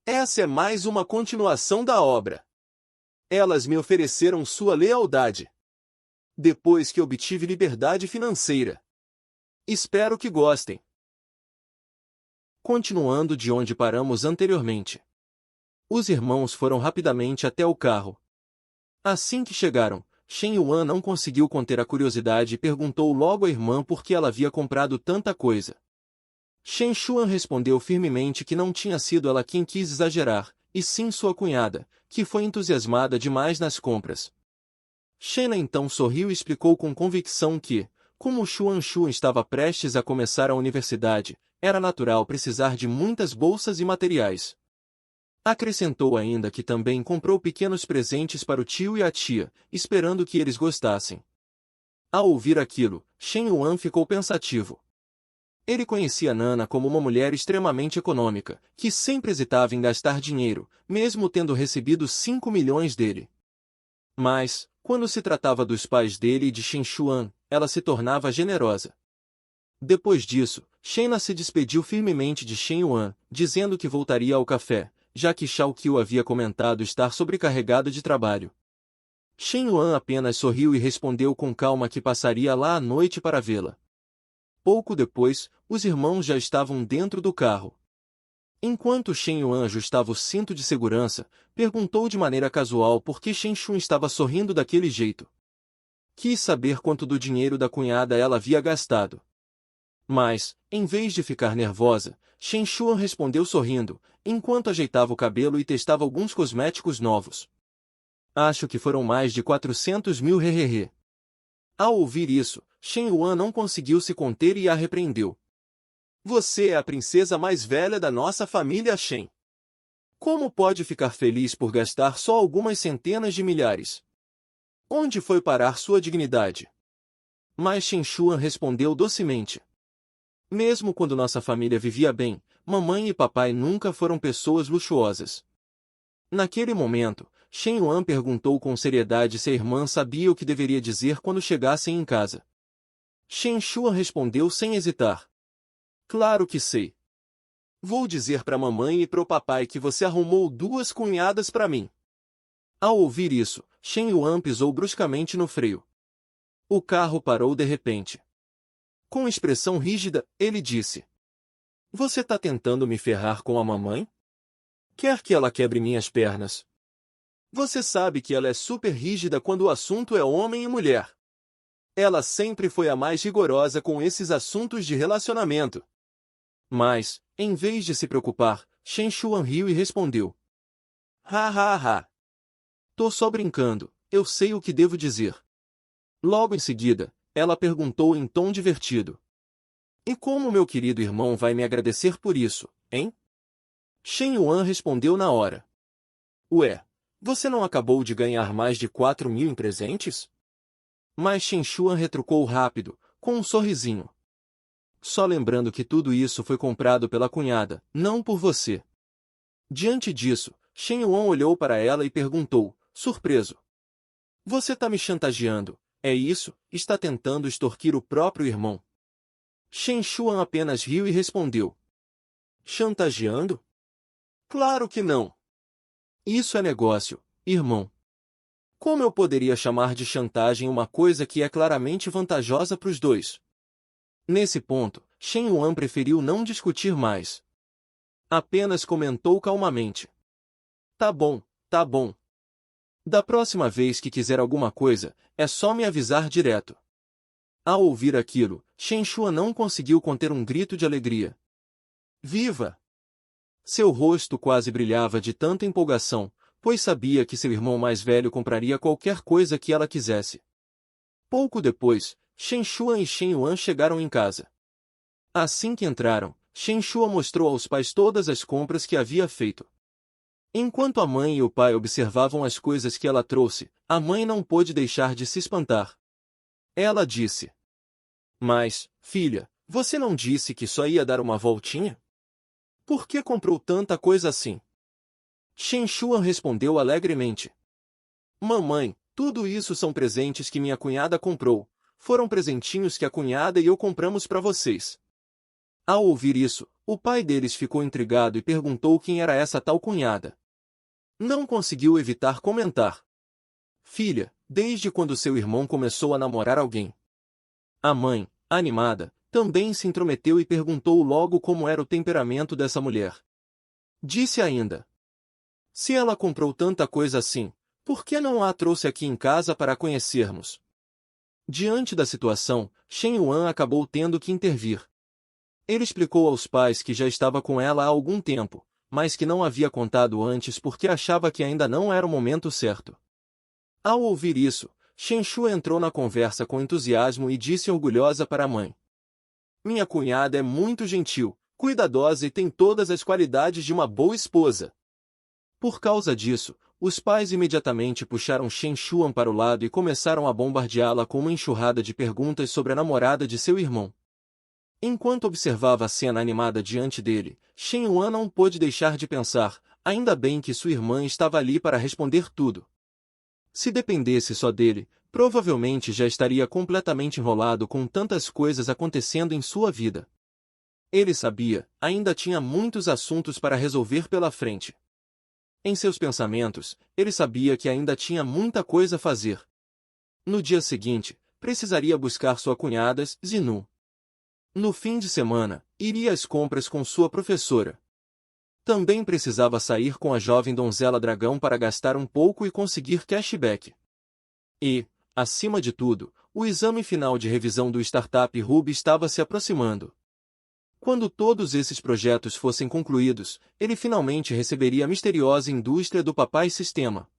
Essa é mais uma continuação da obra. Elas me ofereceram sua lealdade, depois que obtive liberdade financeira. Espero que gostem. Continuando de onde paramos anteriormente. Os irmãos foram rapidamente até o carro. Assim que chegaram, Shen Yuan não conseguiu conter a curiosidade e perguntou logo à irmã por que ela havia comprado tanta coisa. Shen Xuan respondeu firmemente que não tinha sido ela quem quis exagerar, e sim sua cunhada, que foi entusiasmada demais nas compras. Shena então sorriu e explicou com convicção que, como Xuan Xuan estava prestes a começar a universidade, era natural precisar de muitas bolsas e materiais. Acrescentou ainda que também comprou pequenos presentes para o tio e a tia, esperando que eles gostassem. Ao ouvir aquilo, Shen Yuan ficou pensativo. Ele conhecia Nana como uma mulher extremamente econômica, que sempre hesitava em gastar dinheiro, mesmo tendo recebido 5 milhões dele. Mas, quando se tratava dos pais dele e de Shen Xuan, ela se tornava generosa. Depois disso, Shena se despediu firmemente de Shen Yuan, dizendo que voltaria ao café, já que Shao Qiu havia comentado estar sobrecarregado de trabalho. Shen Yuan apenas sorriu e respondeu com calma que passaria lá à noite para vê-la. Pouco depois, os irmãos já estavam dentro do carro. Enquanto Shen Yuan ajustava o cinto de segurança, perguntou de maneira casual por que Shen Shun estava sorrindo daquele jeito. Quis saber quanto do dinheiro da cunhada ela havia gastado. Mas, em vez de ficar nervosa, Shen Xuan respondeu sorrindo, enquanto ajeitava o cabelo e testava alguns cosméticos novos. Acho que foram mais de 400 mil hehehe. Ao ouvir isso, Shen Yuan não conseguiu se conter e a repreendeu. Você é a princesa mais velha da nossa família Shen. Como pode ficar feliz por gastar só algumas centenas de milhares? Onde foi parar sua dignidade? Mas Shen Xuan respondeu docemente. Mesmo quando nossa família vivia bem, mamãe e papai nunca foram pessoas luxuosas. Naquele momento, Shen Yuan perguntou com seriedade se a irmã sabia o que deveria dizer quando chegassem em casa. Shen Xuan respondeu sem hesitar. Claro que sei. Vou dizer para a mamãe e para o papai que você arrumou 2 cunhadas para mim. Ao ouvir isso, Shen Yuan pisou bruscamente no freio. O carro parou de repente. Com expressão rígida, ele disse. Você tá tentando me ferrar com a mamãe? Quer que ela quebre minhas pernas? Você sabe que ela é super rígida quando o assunto é homem e mulher. Ela sempre foi a mais rigorosa com esses assuntos de relacionamento. Mas, em vez de se preocupar, Shen Xuan riu e respondeu. Ha ha ha. Tô só brincando, eu sei o que devo dizer. Logo em seguida, ela perguntou em tom divertido. E como meu querido irmão vai me agradecer por isso, hein? Shen Yuan respondeu na hora. Ué, você não acabou de ganhar mais de 4 mil em presentes? Mas Shen Xuan retrucou rápido, com um sorrisinho. Só lembrando que tudo isso foi comprado pela cunhada, não por você. Diante disso, Shen Yuan olhou para ela e perguntou, surpreso. Você tá me chantageando, é isso? Está tentando extorquir o próprio irmão? Shen Xuan apenas riu e respondeu. Chantageando? Claro que não. Isso é negócio, irmão. Como eu poderia chamar de chantagem uma coisa que é claramente vantajosa para os dois? Nesse ponto, Shen Yuan preferiu não discutir mais. Apenas comentou calmamente. Tá bom, tá bom. Da próxima vez que quiser alguma coisa, é só me avisar direto. Ao ouvir aquilo, Shen Xuan não conseguiu conter um grito de alegria. Viva! Seu rosto quase brilhava de tanta empolgação, pois sabia que seu irmão mais velho compraria qualquer coisa que ela quisesse. Pouco depois, Shen Xuan e Shen Yuan chegaram em casa. Assim que entraram, Shen Xuan mostrou aos pais todas as compras que havia feito. Enquanto a mãe e o pai observavam as coisas que ela trouxe, a mãe não pôde deixar de se espantar. Ela disse. Mas, filha, você não disse que só ia dar uma voltinha? Por que comprou tanta coisa assim? Shen Xuan respondeu alegremente. Mamãe, tudo isso são presentes que minha cunhada comprou. Foram presentinhos que a cunhada e eu compramos para vocês. Ao ouvir isso, O pai deles ficou intrigado e perguntou quem era essa tal cunhada. Não conseguiu evitar comentar. Filha, desde quando seu irmão começou a namorar alguém? A mãe, animada, também se intrometeu e perguntou logo como era o temperamento dessa mulher. Disse ainda: se ela comprou tanta coisa assim, por que não a trouxe aqui em casa para a conhecermos? Diante da situação, Shen Yuan acabou tendo que intervir. Ele explicou aos pais que já estava com ela há algum tempo, mas que não havia contado antes porque achava que ainda não era o momento certo. Ao ouvir isso, Shen Shu entrou na conversa com entusiasmo e disse orgulhosa para a mãe: minha cunhada é muito gentil, cuidadosa e tem todas as qualidades de uma boa esposa. Por causa disso, os pais imediatamente puxaram Shen Shuan para o lado e começaram a bombardeá-la com uma enxurrada de perguntas sobre a namorada de seu irmão. Enquanto observava a cena animada diante dele, Shen Yuan não pôde deixar de pensar, ainda bem que sua irmã estava ali para responder tudo. Se dependesse só dele, provavelmente já estaria completamente enrolado com tantas coisas acontecendo em sua vida. Ele sabia, ainda tinha muitos assuntos para resolver pela frente. Em seus pensamentos, ele sabia que ainda tinha muita coisa a fazer. No dia seguinte, precisaria buscar sua cunhada, Zinu. No fim de semana, iria às compras com sua professora. Também precisava sair com a jovem donzela dragão para gastar um pouco e conseguir cashback. E, acima de tudo, o exame final de revisão do Startup Ruby estava se aproximando. Quando todos esses projetos fossem concluídos, ele finalmente receberia a misteriosa indústria do Papai Sistema.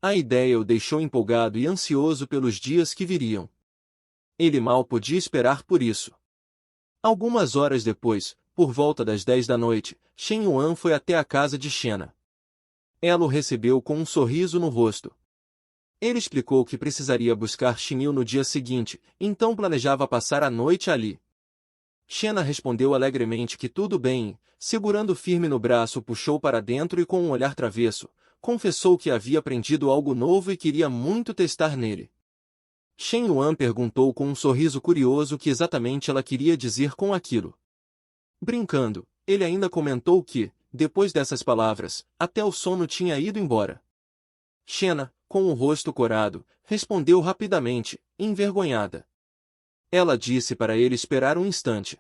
A ideia o deixou empolgado e ansioso pelos dias que viriam. Ele mal podia esperar por isso. Algumas horas depois, por volta das 10 da noite, Shen Yuan foi até a casa de Shena. Ela o recebeu com um sorriso no rosto. Ele explicou que precisaria buscar Chinil no dia seguinte, então planejava passar a noite ali. Shena respondeu alegremente que tudo bem, segurando firme no braço o puxou para dentro e com um olhar travesso, confessou que havia aprendido algo novo e queria muito testar nele. Shen Yuan perguntou com um sorriso curioso o que exatamente ela queria dizer com aquilo. Brincando, ele ainda comentou que, depois dessas palavras, até o sono tinha ido embora. Shena, com o rosto corado, respondeu rapidamente, envergonhada. Ela disse para ele esperar um instante.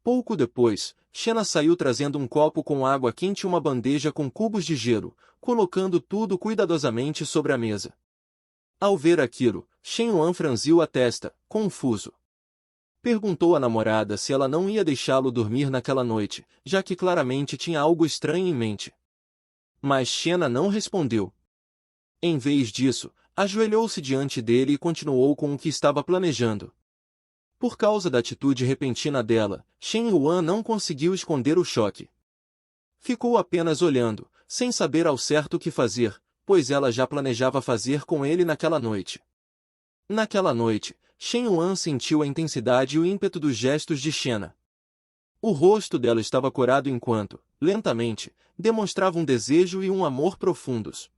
Pouco depois, Shena saiu trazendo um copo com água quente e uma bandeja com cubos de gelo, colocando tudo cuidadosamente sobre a mesa. Ao ver aquilo, Shen Yuan franziu a testa, confuso. Perguntou à namorada se ela não ia deixá-lo dormir naquela noite, já que claramente tinha algo estranho em mente. Mas Shena não respondeu. Em vez disso, ajoelhou-se diante dele e continuou com o que estava planejando. Por causa da atitude repentina dela, Shen Yuan não conseguiu esconder o choque. Ficou apenas olhando, sem saber ao certo o que fazer, pois ela já planejava fazer com ele naquela noite. Naquela noite, Shen Yuan sentiu a intensidade e o ímpeto dos gestos de Shena. O rosto dela estava corado enquanto, lentamente, demonstrava um desejo e um amor profundos.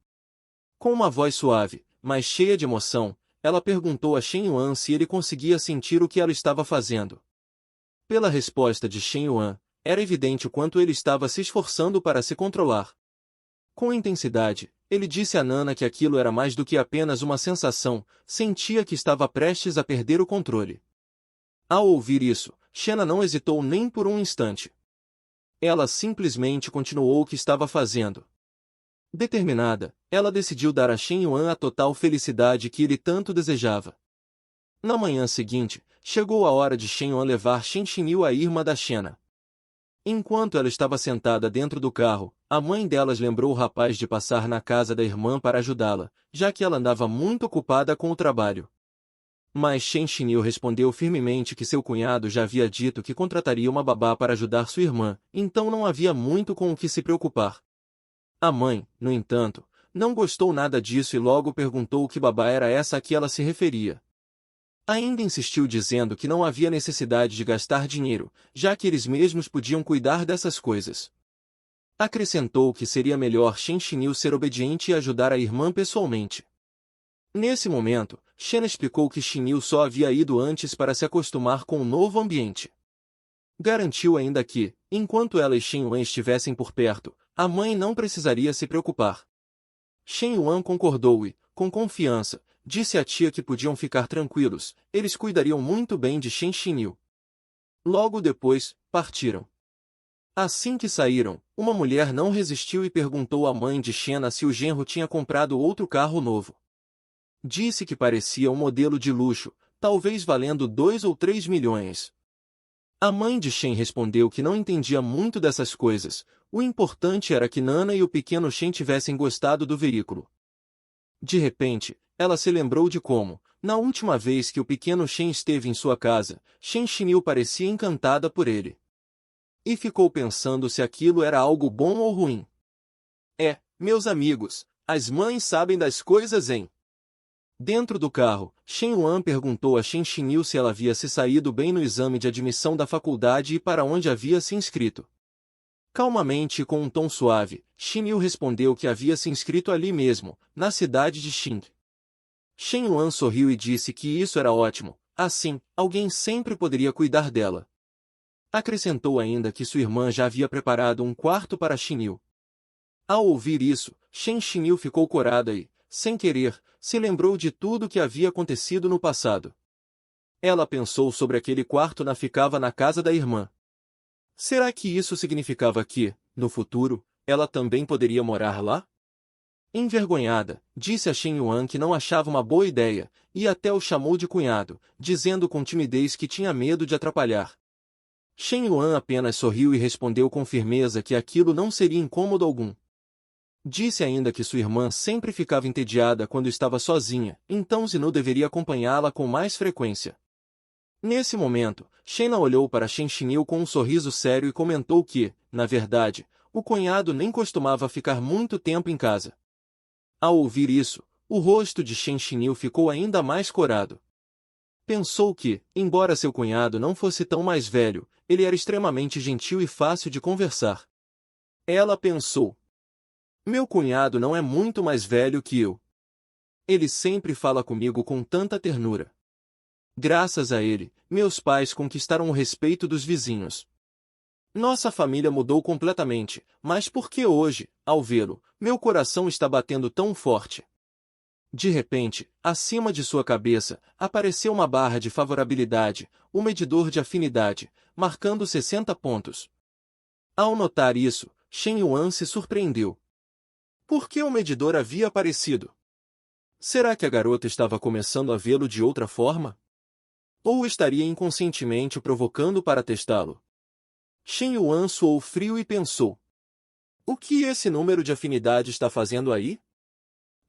Com uma voz suave, mas cheia de emoção, ela perguntou a Shen Yuan se ele conseguia sentir o que ela estava fazendo. Pela resposta de Shen Yuan, era evidente o quanto ele estava se esforçando para se controlar. Com intensidade, ele disse a Nana que aquilo era mais do que apenas uma sensação, sentia que estava prestes a perder o controle. Ao ouvir isso, Shena não hesitou nem por um instante. Ela simplesmente continuou o que estava fazendo. Determinada, ela decidiu dar a Shen Yuan a total felicidade que ele tanto desejava. Na manhã seguinte, chegou a hora de Shen Yuan levar Shen Chinil à irmã da Shena. Enquanto ela estava sentada dentro do carro, a mãe delas lembrou o rapaz de passar na casa da irmã para ajudá-la, já que ela andava muito ocupada com o trabalho. Mas Shen Chinil respondeu firmemente que seu cunhado já havia dito que contrataria uma babá para ajudar sua irmã, então não havia muito com o que se preocupar. A mãe, no entanto, não gostou nada disso e logo perguntou que babá era essa a que ela se referia. Ainda insistiu dizendo que não havia necessidade de gastar dinheiro, já que eles mesmos podiam cuidar dessas coisas. Acrescentou que seria melhor Shen Chinil ser obediente e ajudar a irmã pessoalmente. Nesse momento, Shena explicou que Chinil só havia ido antes para se acostumar com o novo ambiente. Garantiu ainda que, enquanto ela e Shen Yuan estivessem por perto, a mãe não precisaria se preocupar. Shen Yuan concordou e, com confiança, disse à tia que podiam ficar tranquilos, eles cuidariam muito bem de Shen Xinyu. Logo depois, partiram. Assim que saíram, uma mulher não resistiu e perguntou à mãe de Xena se o genro tinha comprado outro carro novo. Disse que parecia um modelo de luxo, talvez valendo 2 ou 3 milhões. A mãe de Shen respondeu que não entendia muito dessas coisas, o importante era que Nana e o pequeno Shen tivessem gostado do veículo. De repente, ela se lembrou de como, na última vez que o pequeno Shen esteve em sua casa, Shen Xinyu parecia encantada por ele. E ficou pensando se aquilo era algo bom ou ruim. Meus amigos, as mães sabem das coisas, hein? Dentro do carro, Shen Yuan perguntou a Shen Xinyu se ela havia se saído bem no exame de admissão da faculdade e para onde havia se inscrito. Calmamente e com um tom suave, Xinyu respondeu que havia se inscrito ali mesmo, na cidade de Xing. Shen Yuan sorriu e disse que isso era ótimo, assim, alguém sempre poderia cuidar dela. Acrescentou ainda que sua irmã já havia preparado um quarto para Xinyu. Ao ouvir isso, Shen Xinyu ficou corada e, sem querer, se lembrou de tudo o que havia acontecido no passado. Ela pensou sobre aquele quarto ficava na casa da irmã. Será que isso significava que, no futuro, ela também poderia morar lá? Envergonhada, disse a Shen Yuan que não achava uma boa ideia, e até o chamou de cunhado, dizendo com timidez que tinha medo de atrapalhar. Shen Yuan apenas sorriu e respondeu com firmeza que aquilo não seria incômodo algum. Disse ainda que sua irmã sempre ficava entediada quando estava sozinha, então Zinu deveria acompanhá-la com mais frequência. Nesse momento, Shena olhou para Shen Xinyu com um sorriso sério e comentou que, na verdade, o cunhado nem costumava ficar muito tempo em casa. Ao ouvir isso, o rosto de Shen Xinyu ficou ainda mais corado. Pensou que, embora seu cunhado não fosse tão mais velho, ele era extremamente gentil e fácil de conversar. Ela pensou: meu cunhado não é muito mais velho que eu. Ele sempre fala comigo com tanta ternura. Graças a ele, meus pais conquistaram o respeito dos vizinhos. Nossa família mudou completamente, mas por que hoje, ao vê-lo, meu coração está batendo tão forte? De repente, acima de sua cabeça, apareceu uma barra de favorabilidade, o medidor de afinidade, marcando 60 pontos. Ao notar isso, Shen Yuan se surpreendeu. Por que o medidor havia aparecido? Será que a garota estava começando a vê-lo de outra forma? Ou estaria inconscientemente o provocando para testá-lo? Shen Yuan suou frio e pensou: o que esse número de afinidade está fazendo aí?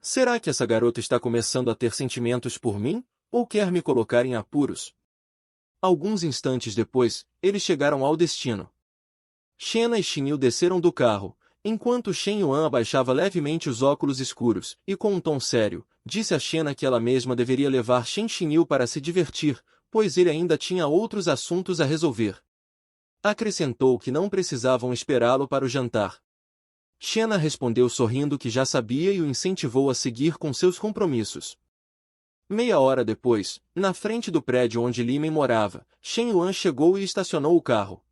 Será que essa garota está começando a ter sentimentos por mim, ou quer me colocar em apuros? Alguns instantes depois, eles chegaram ao destino. Shena e Xinyu desceram do carro, enquanto Shen Yuan abaixava levemente os óculos escuros, e com um tom sério, disse a Shena que ela mesma deveria levar Shen Xinyu para se divertir, pois ele ainda tinha outros assuntos a resolver. Acrescentou que não precisavam esperá-lo para o jantar. Shena respondeu sorrindo que já sabia e o incentivou a seguir com seus compromissos. Meia hora depois, na frente do prédio onde Limen morava, Shen Yuan chegou e estacionou o carro.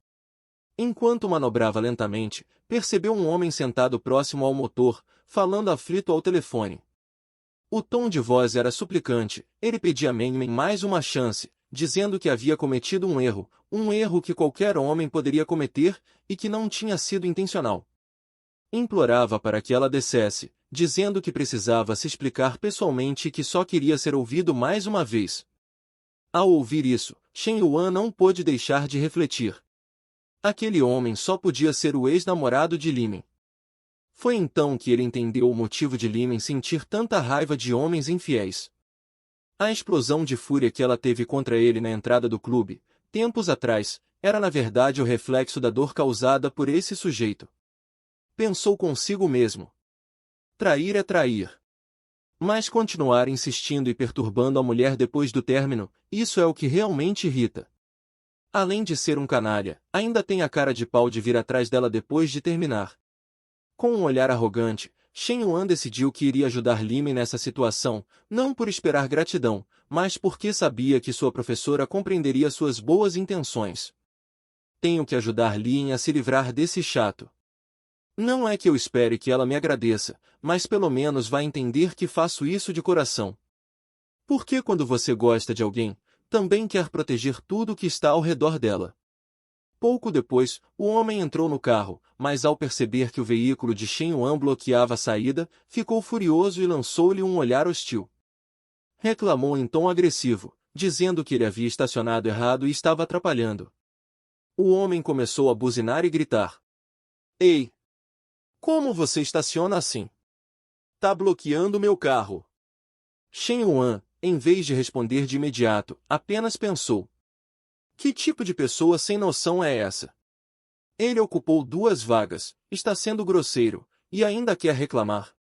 Enquanto manobrava lentamente, percebeu um homem sentado próximo ao motor, falando aflito ao telefone. O tom de voz era suplicante, ele pedia a Menmen mais uma chance, dizendo que havia cometido um erro que qualquer homem poderia cometer, e que não tinha sido intencional. Implorava para que ela descesse, dizendo que precisava se explicar pessoalmente e que só queria ser ouvido mais uma vez. Ao ouvir isso, Shen Yuan não pôde deixar de refletir. Aquele homem só podia ser o ex-namorado de Limen. Foi então que ele entendeu o motivo de Limen sentir tanta raiva de homens infiéis. A explosão de fúria que ela teve contra ele na entrada do clube, tempos atrás, era na verdade o reflexo da dor causada por esse sujeito. Pensou consigo mesmo: trair é trair. Mas continuar insistindo e perturbando a mulher depois do término, isso é o que realmente irrita. Além de ser um canalha, ainda tem a cara de pau de vir atrás dela depois de terminar. Com um olhar arrogante, Shen Yuan decidiu que iria ajudar Limen nessa situação, não por esperar gratidão, mas porque sabia que sua professora compreenderia suas boas intenções. Tenho que ajudar Lien a se livrar desse chato. Não é que eu espere que ela me agradeça, mas pelo menos vai entender que faço isso de coração. Porque quando você gosta de alguém, também quer proteger tudo que está ao redor dela. Pouco depois, o homem entrou no carro, mas ao perceber que o veículo de Shen Yuan bloqueava a saída, ficou furioso e lançou-lhe um olhar hostil. Reclamou em tom agressivo, dizendo que ele havia estacionado errado e estava atrapalhando. O homem começou a buzinar e gritar. Ei! Como você estaciona assim? Tá bloqueando meu carro. Shen Yuan, em vez de responder de imediato, apenas pensou. Que tipo de pessoa sem noção é essa? Ele ocupou 2 vagas, está sendo grosseiro, e ainda quer reclamar.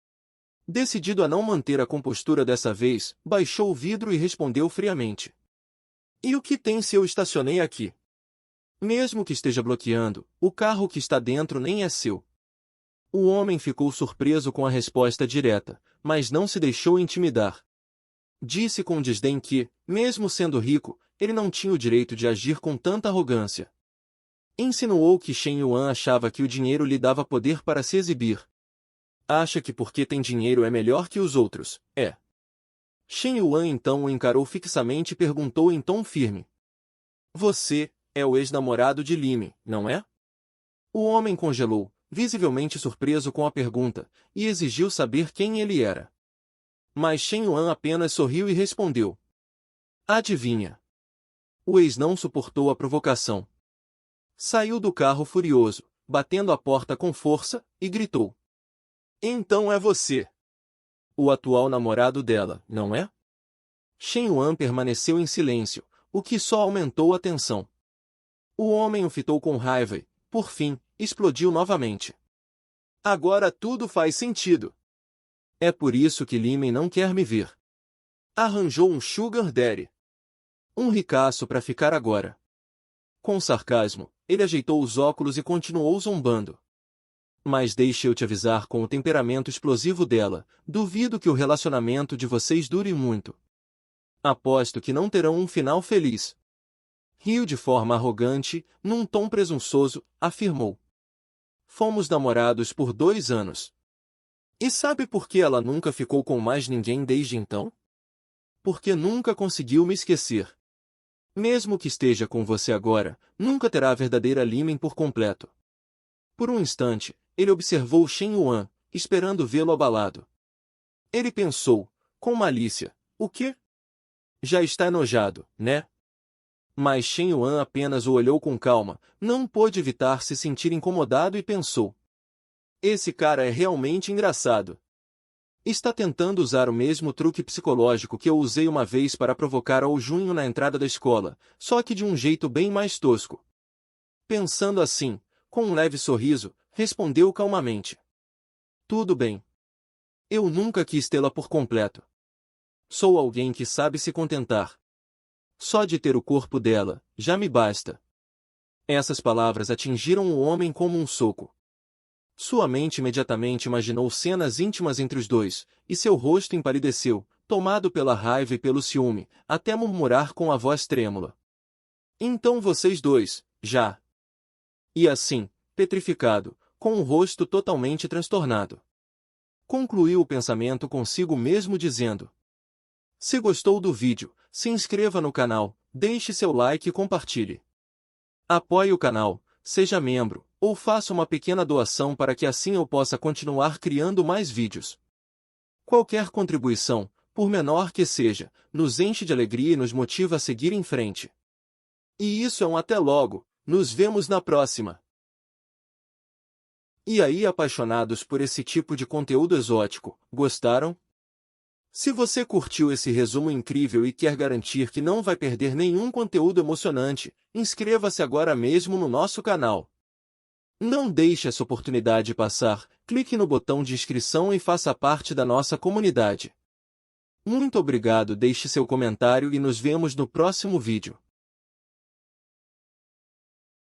Decidido a não manter a compostura dessa vez, baixou o vidro e respondeu friamente. E o que tem se eu estacionei aqui? Mesmo que esteja bloqueando, o carro que está dentro nem é seu. O homem ficou surpreso com a resposta direta, mas não se deixou intimidar. Disse com desdém que, mesmo sendo rico, ele não tinha o direito de agir com tanta arrogância. Insinuou que Shen Yuan achava que o dinheiro lhe dava poder para se exibir. Acha que porque tem dinheiro é melhor que os outros, é. Shen Yuan então o encarou fixamente e perguntou em tom firme. Você é o ex-namorado de Lime, não é? O homem congelou, visivelmente surpreso com a pergunta, e exigiu saber quem ele era. Mas Shen Yuan apenas sorriu e respondeu. Adivinha. O ex não suportou a provocação. Saiu do carro furioso, batendo a porta com força, e gritou. Então é você. O atual namorado dela, não é? Shen Yuan permaneceu em silêncio, o que só aumentou a tensão. O homem o fitou com raiva e, por fim, explodiu novamente. Agora tudo faz sentido. É por isso que Limen não quer me ver. Arranjou um sugar daddy. Um ricaço para ficar agora. Com sarcasmo, ele ajeitou os óculos e continuou zombando. Mas deixe eu te avisar, com o temperamento explosivo dela, duvido que o relacionamento de vocês dure muito. Aposto que não terão um final feliz. Riu de forma arrogante, num tom presunçoso, afirmou. Fomos namorados por 2 anos. E sabe por que ela nunca ficou com mais ninguém desde então? Porque nunca conseguiu me esquecer. Mesmo que esteja com você agora, nunca terá a verdadeira Limen por completo. Por um instante, ele observou Shen Yuan, esperando vê-lo abalado. Ele pensou, com malícia, o quê? Já está enojado, né? Mas Shen Yuan apenas o olhou com calma, não pôde evitar se sentir incomodado e pensou. Esse cara é realmente engraçado. Está tentando usar o mesmo truque psicológico que eu usei uma vez para provocar ao Junho na entrada da escola, só que de um jeito bem mais tosco. Pensando assim, com um leve sorriso, respondeu calmamente. Tudo bem. Eu nunca quis tê-la por completo. Sou alguém que sabe se contentar. Só de ter o corpo dela, já me basta. Essas palavras atingiram o homem como um soco. Sua mente imediatamente imaginou cenas íntimas entre os dois, e seu rosto empalideceu, tomado pela raiva e pelo ciúme, até murmurar com a voz trêmula. Então vocês dois, já. E assim, petrificado, com o rosto totalmente transtornado. Concluiu o pensamento consigo mesmo dizendo. Se gostou do vídeo, se inscreva no canal, deixe seu like e compartilhe. Apoie o canal, seja membro, ou faça uma pequena doação para que assim eu possa continuar criando mais vídeos. Qualquer contribuição, por menor que seja, nos enche de alegria e nos motiva a seguir em frente. E isso é um até logo, nos vemos na próxima. E aí, apaixonados por esse tipo de conteúdo exótico, gostaram? Se você curtiu esse resumo incrível e quer garantir que não vai perder nenhum conteúdo emocionante, inscreva-se agora mesmo no nosso canal. Não deixe essa oportunidade passar, clique no botão de inscrição e faça parte da nossa comunidade. Muito obrigado, deixe seu comentário e nos vemos no próximo vídeo.